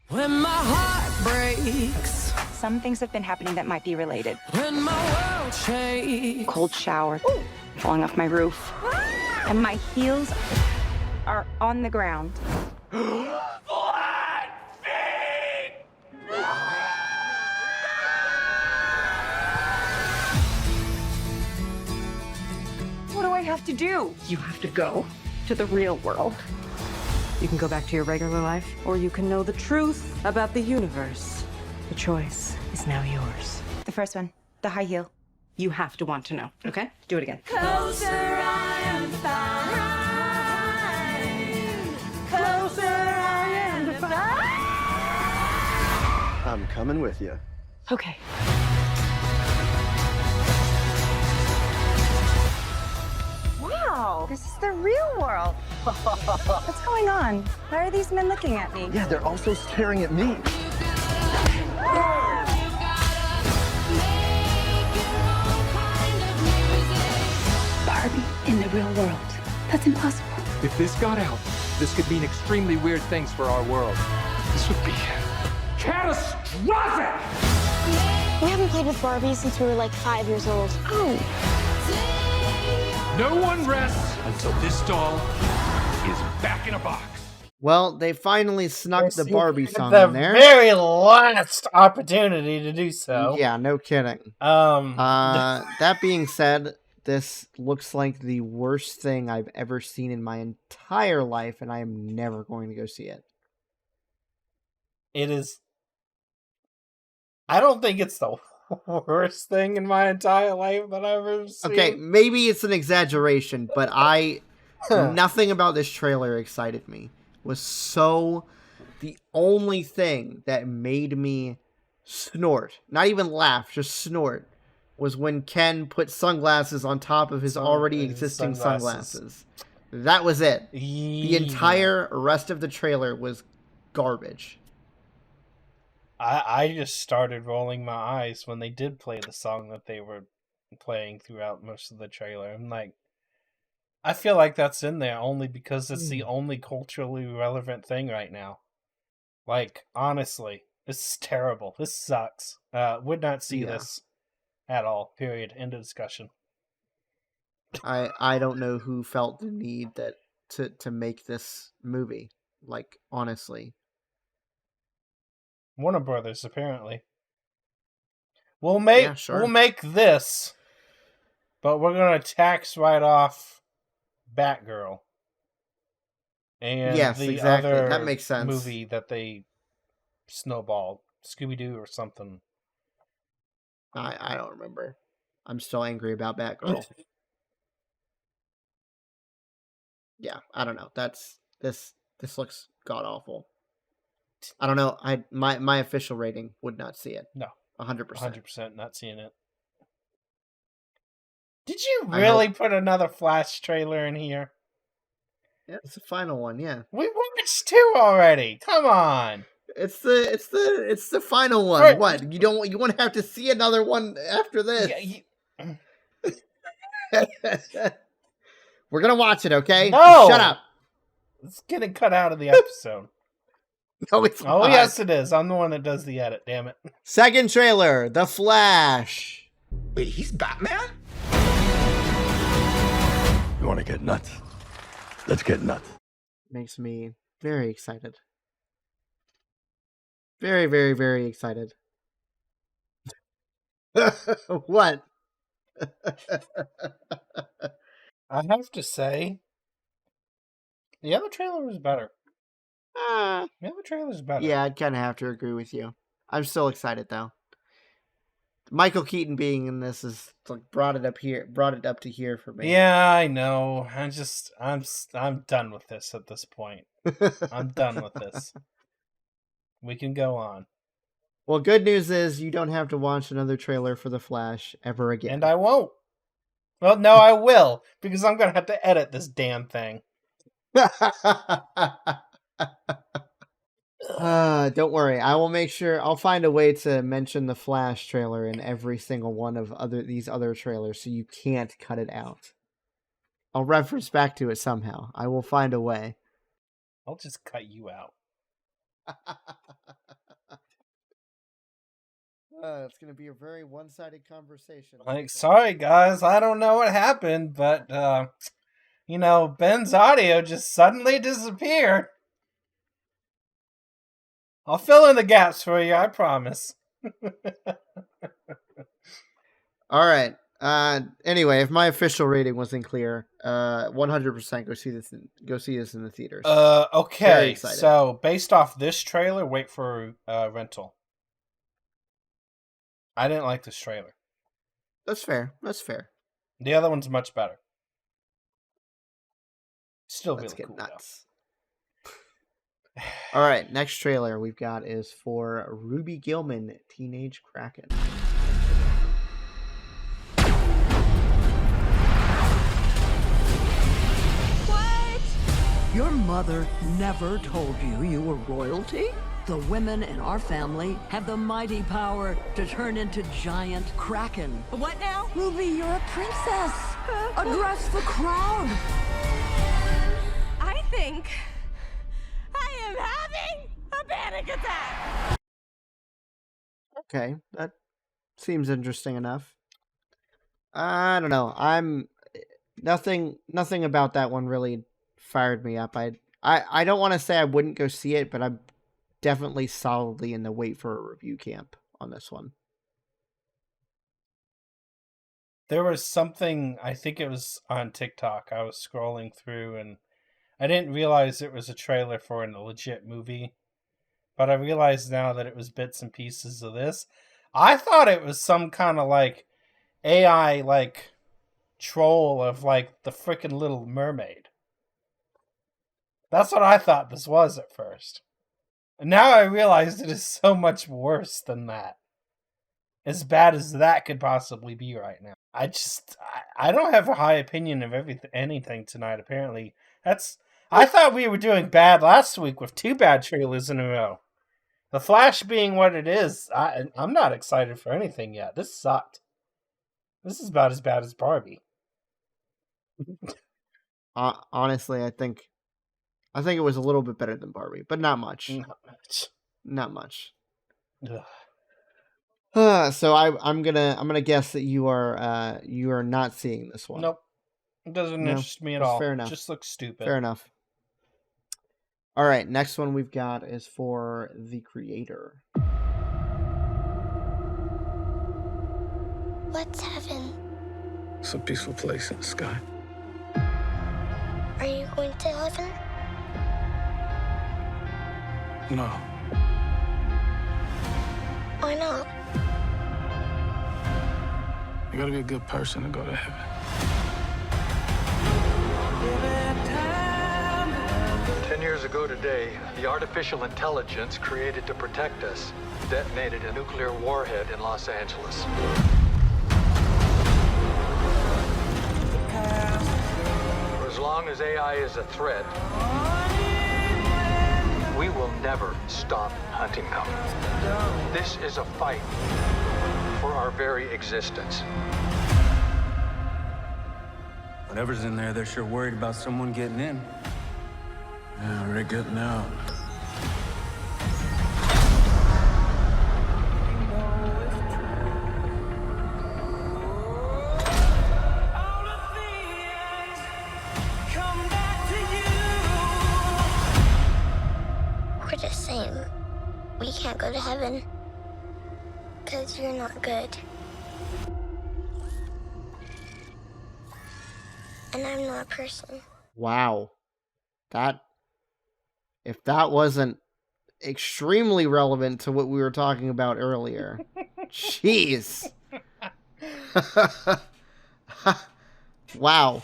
When my heart breaks, Some things have been happening that might be related. when my world shakes, Cold shower, falling off my roof, and my heels are on the ground. What do I have to do? You have to go to the real world. You can go back to your regular life, or you can know the truth about the universe. The choice is now yours. The first one, the high heel. You have to want to know, okay? Do it again. closer I am to find. Closer I am to find. I'm coming with you. Okay. Wow, this is the real world. What's going on? Why are these men looking at me? Yeah, they're also staring at me. Barbie in the real world. That's impossible. If this got out, this could mean extremely weird things for our world. This would be catastrophic! We haven't played with Barbie since we were like 5 years old. Oh. No one rests until this doll is back in a box. Well, they finally snuck the Barbie song the in there. very last opportunity to do so. Yeah, no kidding. That being said, this looks like the worst thing I've ever seen in my entire life, and I am never going to go see it. It is. I don't think it's the worst thing in my entire life that I've ever seen. Okay, maybe it's an exaggeration, but nothing about this trailer excited me. The only thing that made me snort, not even laugh, just snort, was when Ken put sunglasses on top of his already existing sunglasses. That was it. The entire rest of the trailer was garbage. I just started rolling my eyes when they did play the song that they were playing throughout most of the trailer. I'm like, I feel like that's in there only because it's the only culturally relevant thing right now. Like, honestly, this is terrible. This sucks. Would not see this at all. Period. End of discussion. I don't know who felt the need to make this movie. Like, honestly. Warner Brothers, apparently. We'll make this, but we're gonna tax right off Batgirl. And yes, the exactly. other That makes sense. movie that they snowballed, Scooby-Doo or something. I don't remember. I'm still angry about Batgirl. Yeah, I don't know. This looks god awful. I don't know. My official rating would not see it. No, 100%. 100% not seeing it. Did you really put another Flash trailer in here? Yeah, it's the final one. Yeah, We watched 2 already. Come on. it's the final one. What you want to have to see another one after this? Yeah, We're gonna watch it, okay? No! Shut up. It's getting cut out of the episode. No, it's Oh, not. yes, it is. I'm the one that does the edit, damn it. Second trailer, The Flash. Wait, he's Batman? You want to get nuts? Let's get nuts. Makes me very excited. Very, very, very excited. What? I have to say, the other trailer was better. The other trailer is better. Yeah, I'd kind of have to agree with you. I'm still excited, though. Michael Keaton being in this is like brought it up to here for me. Yeah, I know. I'm done with this at this point. I'm done with this. We can go on. Well, good news is you don't have to watch another trailer for The Flash ever again. And I won't. Well, no, I will, because I'm going to have to edit this damn thing. Don't worry. I will make sure I'll find a way to mention the Flash trailer in every single one of these other trailers so you can't cut it out. I'll reference back to it somehow. I will find a way. I'll just cut you out. It's going to be a very one-sided conversation. Like, sorry guys, I don't know what happened, but Ben's audio just suddenly disappeared. I'll fill in the gaps for you, I promise. All right. Anyway, if my official rating wasn't clear, 100% go see this in the theaters. Okay. So based off this trailer, wait for rental. I didn't like this trailer. That's fair. The other one's much better. Still Let's really get cool. Nuts. All right, next trailer we've got is for Ruby Gillman, Teenage Kraken. What? Your mother never told you you were royalty? The women in our family have the mighty power to turn into giant kraken. What now? Ruby, you're a princess. Address the crowd. I think I am having a panic attack. Okay, that seems interesting enough. I don't know. Nothing about that one really fired me up. I don't want to say I wouldn't go see it, but I'm definitely solidly in the wait for a review camp on this one. There was something, I think it was on TikTok, I was scrolling through and I didn't realize it was a trailer for a legit movie, but I realized now that it was bits and pieces of this. I thought it was some kind of like AI like troll of like the freaking Little Mermaid. That's what I thought this was at first. And now I realized it is so much worse than that. As bad as that could possibly be right now. I don't have a high opinion of anything tonight, apparently. I thought we were doing bad last week with 2 bad trailers in a row. The Flash being what it is, I'm not excited for anything yet. This sucked. This is about as bad as Barbie. Honestly, I think it was a little bit better than Barbie, but not much. Not much. So I'm gonna guess that you are not seeing this one. Nope. It doesn't interest me at all. Fair enough. It just looks stupid. Fair enough. All right, next one we've got is for The Creator. What's heaven? It's a peaceful place in the sky. Are you going to heaven? No. Why not? You gotta be a good person to go to heaven. 10 years ago today, the artificial intelligence created to protect us detonated a nuclear warhead in Los Angeles. For as long as AI is a threat, we will never stop hunting them. This is a fight for our very existence. Whatever's in there, they're sure worried about someone getting in. Yeah, we're getting out. We're just saying we can't go to heaven because you're not good. And I'm not a person. Wow. If that wasn't extremely relevant to what we were talking about earlier. Jeez. Wow.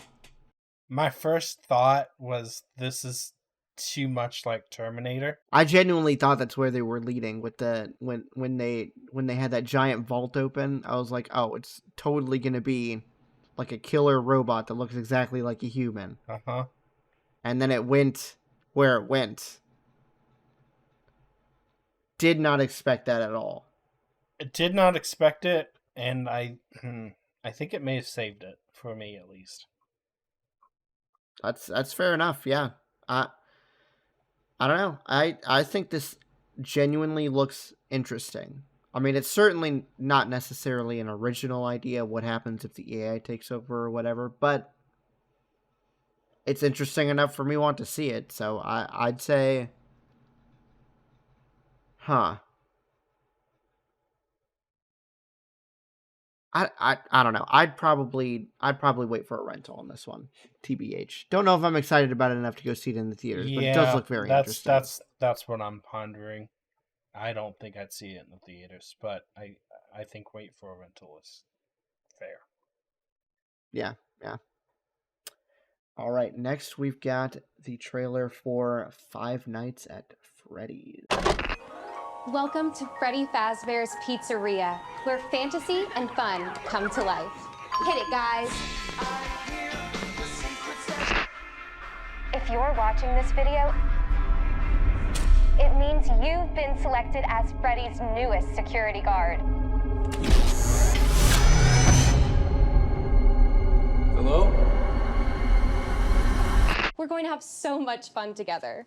My first thought was this is too much like Terminator. I genuinely thought that's where they were leading with the when they had that giant vault open. I was like, oh, it's totally gonna be like a killer robot that looks exactly like a human. Uh-huh. And then it went where it went. Did not expect that at all. I did not expect it, and I think it may have saved it for me at least. That's fair enough. Yeah. I don't know. I think this genuinely looks interesting. I mean, it's certainly not necessarily an original idea of what happens if the AI takes over or whatever, but it's interesting enough for me to want to see it. So I'd say, huh. I don't know. I'd probably wait for a rental on this one. TBH. Don't know if I'm excited about it enough to go see it in the theaters, but it does look very interesting. That's what I'm pondering. I don't think I'd see it in the theaters, but I think wait for a rental is fair. Yeah. All right, next we've got the trailer for Five Nights at Freddy's. Welcome to Freddy Fazbear's Pizzeria, where fantasy and fun come to life. Hit it, guys. If you're watching this video, it means you've been selected as Freddy's newest security guard. Hello? We're going to have so much fun together.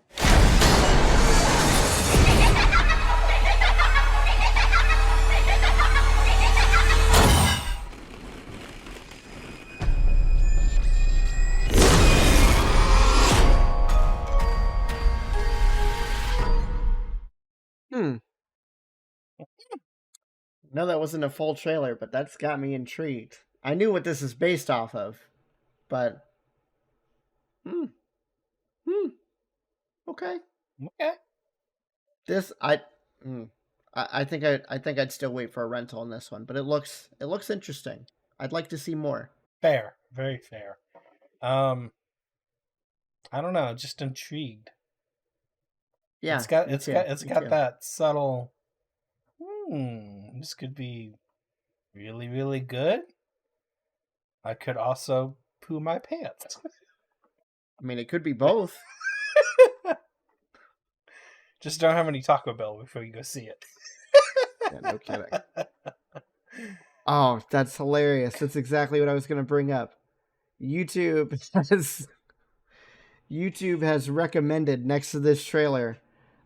No, that wasn't a full trailer, but that's got me intrigued. I knew what this is based off of, but okay. This I think I'd still wait for a rental on this one, but it looks interesting. I'd like to see more. Fair, very fair. I don't know, just intrigued. Yeah, it's got that subtle. This could be really, really good. I could also poo my pants. I mean, it could be both. Just don't have any Taco Bell before you go see it. Yeah, no kidding. Oh, that's hilarious. That's exactly what I was going to bring up. YouTube has recommended next to this trailer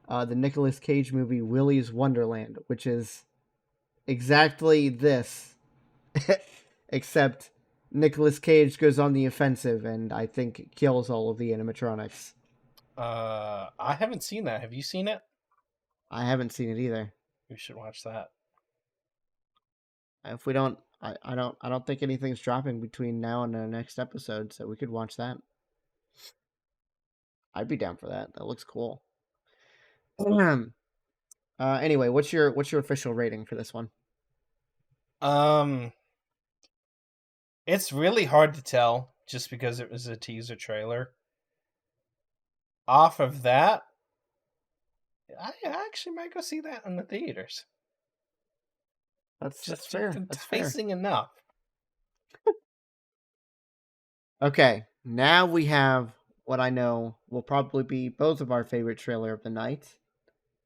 the Nicolas Cage movie Willy's Wonderland, which is exactly this, except Nicolas Cage goes on the offensive and I think kills all of the animatronics. I haven't seen that. Have you seen it? I haven't seen it either. We should watch that. If we don't, I don't think anything's dropping between now and the next episode, so we could watch that. I'd be down for that. That looks cool. Anyway, what's your official rating for this one? It's really hard to tell just because it was a teaser trailer. Off of that, I actually might go see that in the theaters. That's just fair. enticing enough. Okay, now we have what I know will probably be both of our favorite trailer of the night,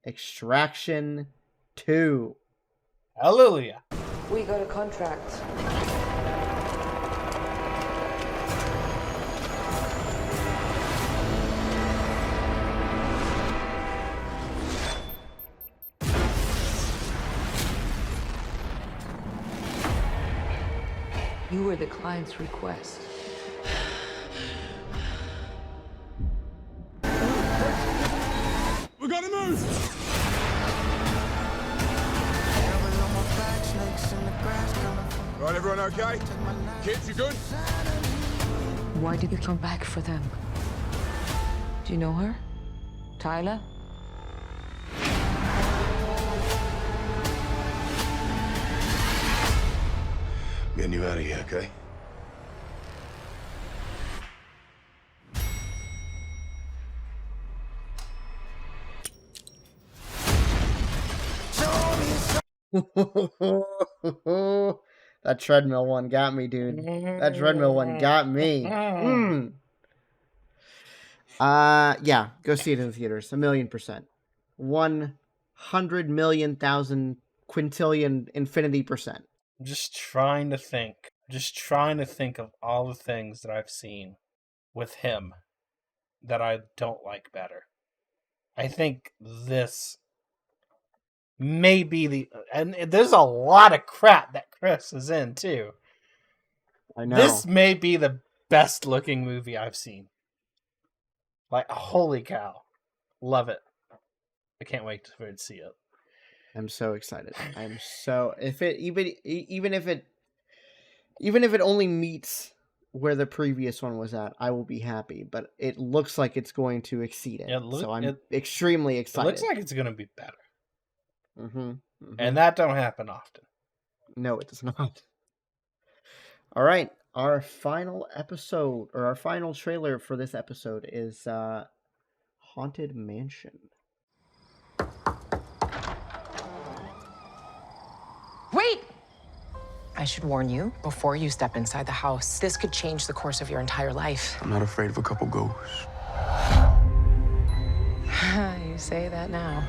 Extraction 2. Hallelujah. We got a contract. You were the client's request. We gotta move! Right, everyone okay? Kids, you good? Why did you come back for them? Do you know her? Tyler? Getting you out of here, okay? That treadmill one got me, dude. That treadmill one got me. Yeah, go see it in the theaters. 1,000,000%. 100,000,000,000 quintillion infinity%. I'm just trying to think. Just trying to think of all the things that I've seen with him that I don't like better. I think this may be the... And there's a lot of crap that Chris is in, too. I know. This may be the best looking movie I've seen. Like, holy cow. Love it. I can't wait for to see it. I'm so excited. I'm so... Even if it only meets where the previous one was at, I will be happy. But it looks like it's going to exceed it. So I'm extremely excited. It looks like it's going to be better. Mm-hmm. And that don't happen often. No, it does not. All right. Our final episode, or our final trailer for this episode is Haunted Mansion. Wait! I should warn you, before you step inside the house, this could change the course of your entire life. I'm not afraid of a couple ghosts. You say that now.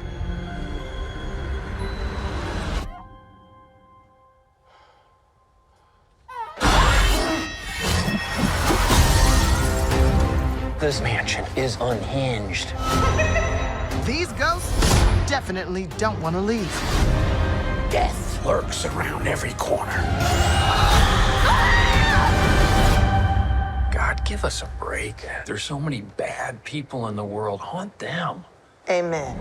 This mansion is unhinged. These ghosts definitely don't want to leave. Death lurks around every corner. God, give us a break. There's so many bad people in the world. Haunt them. Amen.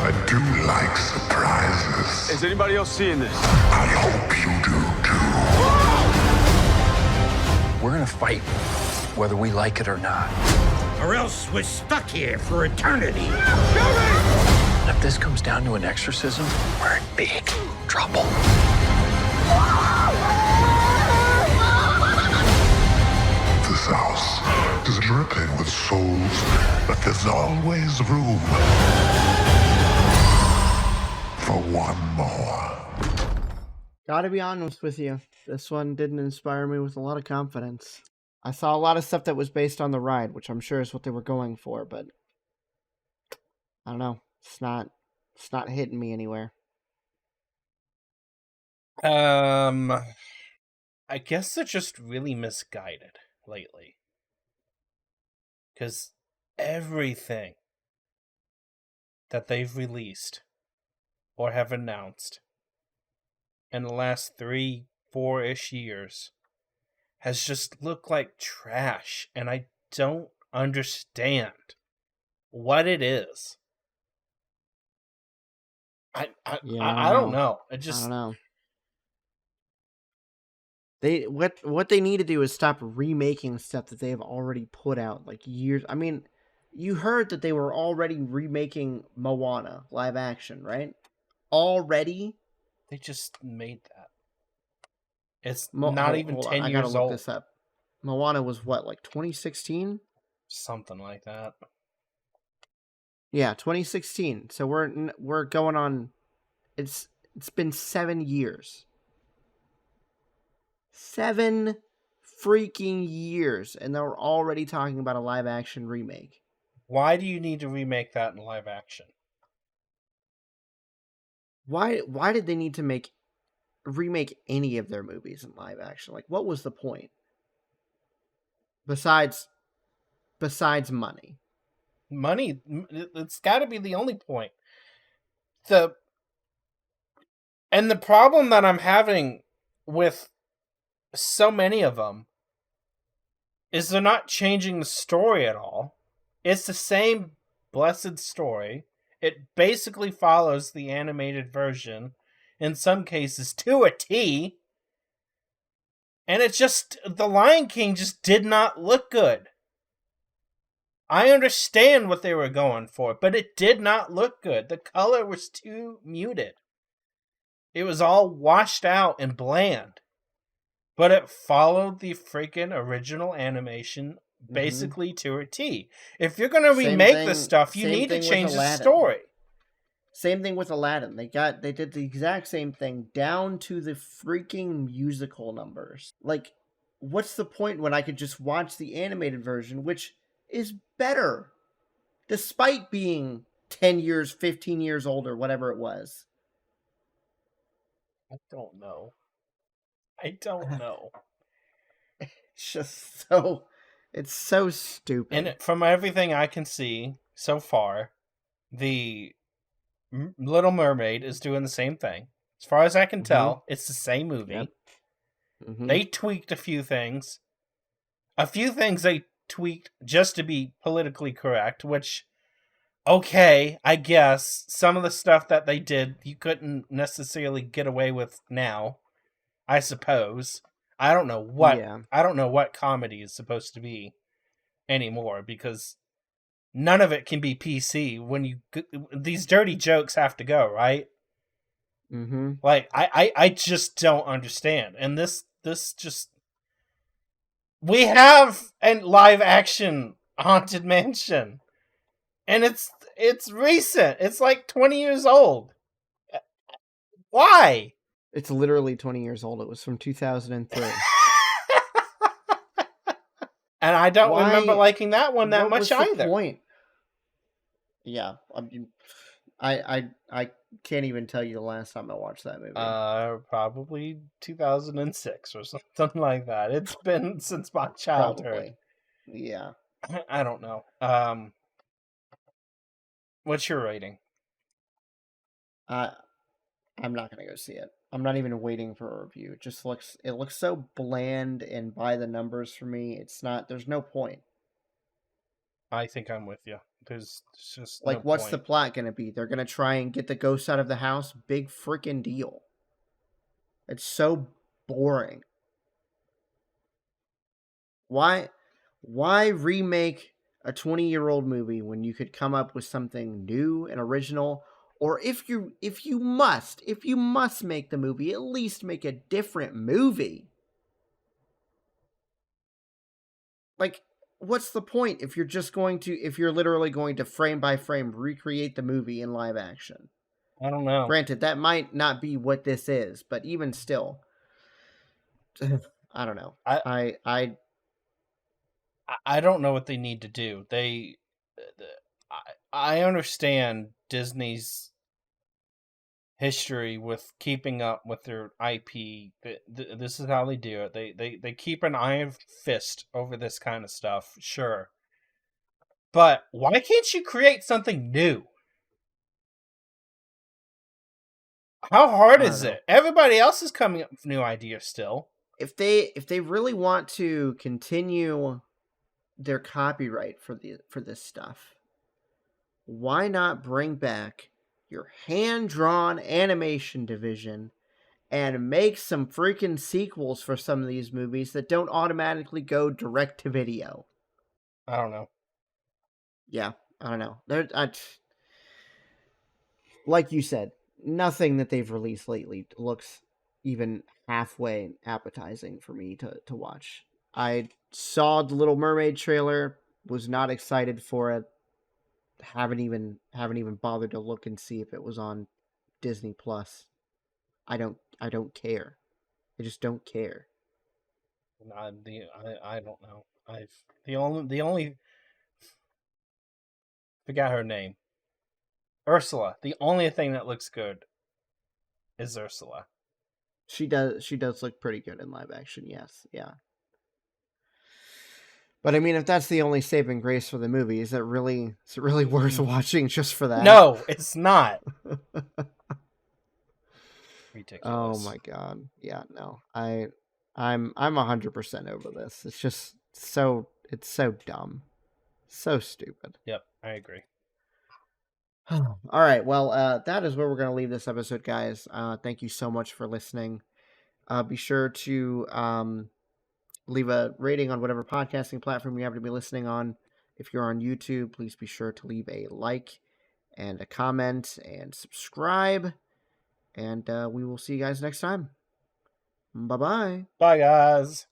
I do like surprises. Is anybody else seeing this? I hope you do too. We're gonna fight, whether we like it or not. Or else we're stuck here for eternity. If this comes down to an exorcism, we're in big trouble. This house is dripping with souls, but there's always room for one more. Gotta be honest with you, this one didn't inspire me with a lot of confidence. I saw a lot of stuff that was based on the ride, which I'm sure is what they were going for, but I don't know. It's not hitting me anywhere. I guess they're just really misguided lately. Because everything that they've released or have announced in the last 3-4-ish years has just looked like trash, and I don't understand what it is. I don't know. I don't know. What they need to do is stop remaking stuff that they have already put out like years. I mean, you heard that they were already remaking Moana live action, right? Already? They just made that. It's not even 10 years old. I gotta look this up. Moana was what, like 2016? Something like that. Yeah, 2016. So we're going on. It's been 7 years. 7 freaking years, and they're already talking about a live action remake. Why do you need to remake that in live action? Why did they need to remake any of their movies in live action? Like, what was the point? Besides money. Money, it's got to be the only point. And the problem that I'm having with so many of them is they're not changing the story at all. It's the same blessed story. It basically follows the animated version, in some cases to a T. And it just, The Lion King just did not look good. I understand what they were going for, but it did not look good. The color was too muted. It was all washed out and bland. But it followed the freaking original animation basically to a T. If you're going to remake this stuff, you need to change the story. Same thing with Aladdin. They did the exact same thing down to the freaking musical numbers. Like, what's the point when I could just watch the animated version, which is better, despite being 10 years, 15 years older, whatever it was? I don't know. It's just so... It's so stupid. And from everything I can see so far, the Little Mermaid is doing the same thing. As far as I can tell, it's the same movie. Yep. They tweaked a few things. A few things they tweaked just to be politically correct, which, okay, I guess some of the stuff that they did you couldn't necessarily get away with now, I suppose. I don't know what comedy is supposed to be anymore, because none of it can be PC when these dirty jokes have to go, right? Mm-hmm. Like, I just don't understand. And this just... We have a live action Haunted Mansion. And it's recent. It's like 20 years old. Why? It's literally 20 years old. It was from 2003. And I don't remember liking that one that much either. The point? Yeah, I mean, I can't even tell you the last time I watched that movie. Probably 2006 or something like that. It's been since my childhood. Probably. Yeah. I don't know. What's your rating? I'm not gonna go see it. I'm not even waiting for a review. It looks so bland and by the numbers for me. There's no point. I think I'm with you. There's just like, no what's point. the plot gonna be? They're gonna try and get the ghost out of the house? Big freaking deal. It's so boring. Why remake a 20-year-old movie when you could come up with something new and original? Or if you must make the movie, at least make a different movie. Like, what's the point if you're literally going to frame by frame recreate the movie in live action? I don't know. Granted, that might not be what this is, but even still, I don't know. I don't know what they need to do. I understand Disney's history with keeping up with their IP. This is how they do it. They keep an iron fist over this kind of stuff, sure. But why can't you create something new? How hard is it? Everybody else is coming up with new ideas still. If they really want to continue their copyright for this stuff, why not bring back your hand-drawn animation division and make some freaking sequels for some of these movies that don't automatically go direct to video? I don't know. Yeah, I don't know. Like you said, nothing that they've released lately looks even halfway appetizing for me to watch. I saw the Little Mermaid trailer, was not excited for it. Haven't even bothered to look and see if it was on Disney Plus. I don't care. I just don't care. I don't know. The only forgot her name. Ursula. The only thing that looks good is Ursula. She does look pretty good in live action, yes. Yeah. But I mean, if that's the only saving grace for the movie, is it really worth watching just for that? No, it's not. Ridiculous. Oh my god. Yeah, no. I'm 100% over this. It's just so dumb. So stupid. Yep, I agree. All right, well, that is where we're going to leave this episode, guys. Thank you so much for listening. Be sure to leave a rating on whatever podcasting platform you happen to be listening on. If you're on YouTube, please be sure to leave a like and a comment and subscribe. And we will see you guys next time. Bye-bye. Bye, guys.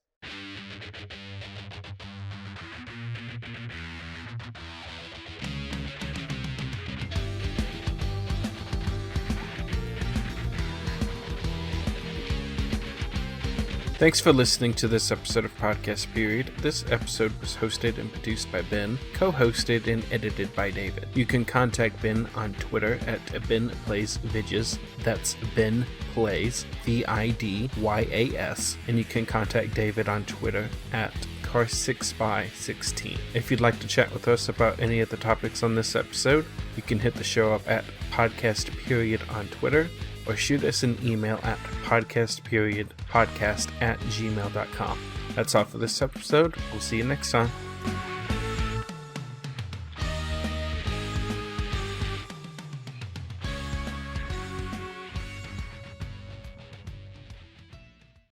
Thanks for listening to this episode of Podcast Period. This episode was hosted and produced by Ben, co-hosted and edited by David. You can contact Ben on Twitter at BenPlaysVidges. That's Ben Plays, VIDYAS. And you can contact David on Twitter at Car6by16. If you'd like to chat with us about any of the topics on this episode, you can hit the show up at Podcast Period on Twitter, or shoot us an email at podcastperiodpodcast@gmail.com. That's all for this episode. We'll see you next time.